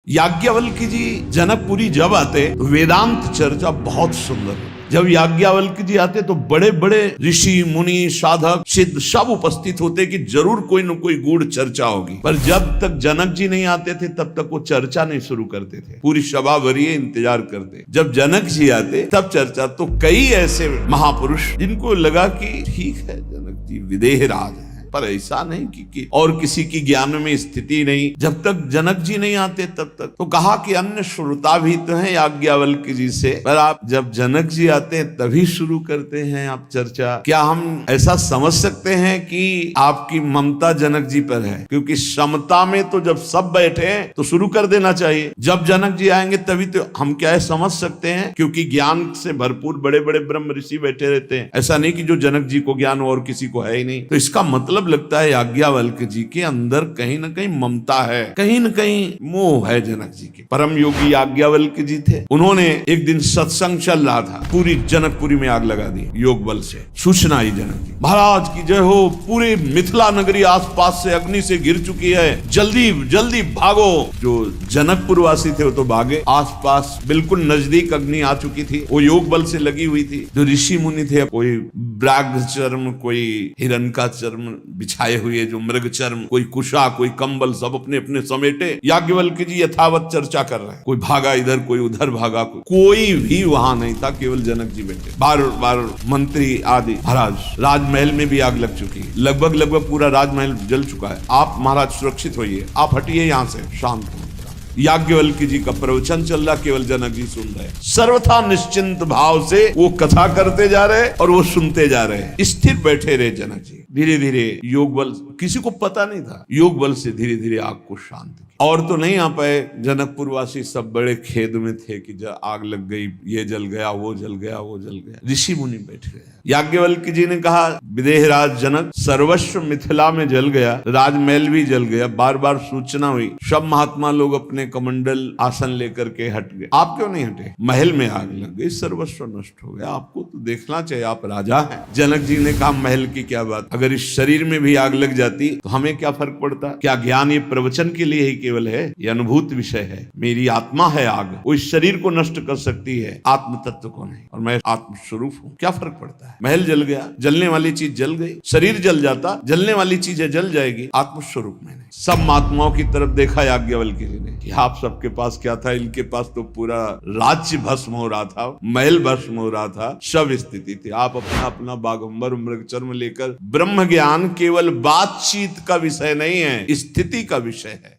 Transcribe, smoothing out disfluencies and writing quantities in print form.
याज्ञवल्क्य जी जनकपुरी जब आते तो वेदांत चर्चा बहुत सुंदर है। जब याज्ञवल्क्य जी आते तो बड़े बड़े ऋषि मुनि साधक सिद्ध सब उपस्थित होते कि जरूर कोई न कोई गूढ़ चर्चा होगी। पर जब तक जनक जी नहीं आते थे तब तक वो चर्चा नहीं शुरू करते थे, पूरी सभा भरिए इंतजार करते। जब जनक जी आते तब चर्चा। तो कई ऐसे महापुरुष जिनको लगा कि ठीक है जनक जी विदेह राज है, पर ऐसा नहीं कि और किसी की ज्ञान में स्थिति नहीं। जब तक जनक जी नहीं आते तब तक तो कहा कि अन्य श्रोता भी तो हैं याज्ञवल्क्य जी से, पर आप जब जनक जी आते हैं तभी शुरू करते हैं आप चर्चा। क्या हम ऐसा समझ सकते हैं कि आपकी ममता जनक जी पर है? क्योंकि समता में तो जब सब बैठे हैं तो शुरू कर देना चाहिए। जब जनक जी आएंगे तभी तो हम क्या है समझ सकते हैं, क्योंकि ज्ञान से भरपूर बड़े बड़े ब्रह्म ऋषि बैठे रहते हैं। ऐसा नहीं कि जो जनक जी को ज्ञान और किसी को है ही नहीं। तो इसका मतलब लगता है याज्ञवल्क्य जी के अंदर कहीं न कहीं ममता है, कहीं न कहीं मोह है जनक जी के। परम योगी याज्ञवल्क्य जी थे। उन्होंने एक दिन सत्संग चल रहा था, पूरी जनकपुरी में आग लगा दी योग बल से। सूचना आई जनक जी महाराज की जय हो, पूरे मिथिला नगरी आसपास से अग्नि से घिर चुकी है, जल्दी जल्दी भागो। जो जनकपुर वासी थे वो तो भागे, आसपास बिल्कुल नजदीक अग्नि आ चुकी थी, वो योग बल से लगी हुई थी। जो ऋषि मुनि थे, कोई व्याघ्र चर्म, कोई हिरण का चर्म बिछाए हुए, जो मृग चर्म, कोई कुशा, कोई कंबल, सब अपने अपने समेटे। याज्ञवल्क्य जी यथावत चर्चा कर रहे हैं। कोई भागा इधर, कोई उधर भागा, कोई भी वहां नहीं था, केवल जनक जी बैठे। बार बार मंत्री आदि। महाराज राजमहल में भी आग लग चुकी है, लगभग पूरा राजमहल जल चुका है। आप महाराज सुरक्षित होइए, आप हटिए यहाँ से, शांत हो। याज्ञवल्क्य जी का प्रवचन चल रहा, केवल जनक जी सुन रहे। सर्वथा निश्चिंत भाव से वो कथा करते जा रहे और वो सुनते जा रहे। स्थिर बैठे रहे जनक जी। धीरे धीरे योग बल, किसी को पता नहीं था, योग बल से धीरे धीरे आग को शांत किया। और तो नहीं आ पाए, जनकपुर वासी सब बड़े खेद में थे कि जब आग लग गई, ये जल गया, वो जल गया, वो जल गया। ऋषि मुनि बैठ गए। याज्ञवल्क्य जी ने कहा विदेह राज जनक, सर्वस्व मिथिला में जल गया, राजमहल भी जल गया, बार बार सूचना हुई, सब महात्मा लोग अपने कमंडल आसन लेकर के हट गए, आप क्यों नहीं हटे? महल में आग लग गई, सर्वस्व नष्ट हो गया, आपको तो देखना चाहिए, आप राजा हैं। जनक जी ने कहा महल की क्या बात, अगर इस शरीर में भी आग लग जाती तो हमें क्या फर्क पड़ता? क्या ज्ञान ये प्रवचन के लिए ही केवल है? ये अनुभूत विषय है। मेरी आत्मा है आग, वो इस शरीर को नष्ट कर सकती है, आत्म तत्व को नहीं, और मैं आत्म स्वरूप हूँ। क्या फर्क पड़ता है? महल जल गया, जलने वाली चीज जल गई, शरीर जल जाता, जलने वाली चीजें जल जाएगी, आत्मस्वरूप में नहीं। सब महात्माओं की तरफ देखा याज्ञवल्क्य जी ने कि आप सबके पास क्या था? इनके पास तो पूरा राज्य भस्म हो रहा था, महल भस्म हो रहा था, सब स्थिति थी। आप अपना अपना बागंबर मृग चर्म लेकर, ब्रह्म ज्ञान केवल बातचीत का विषय नहीं है, स्थिति का विषय है।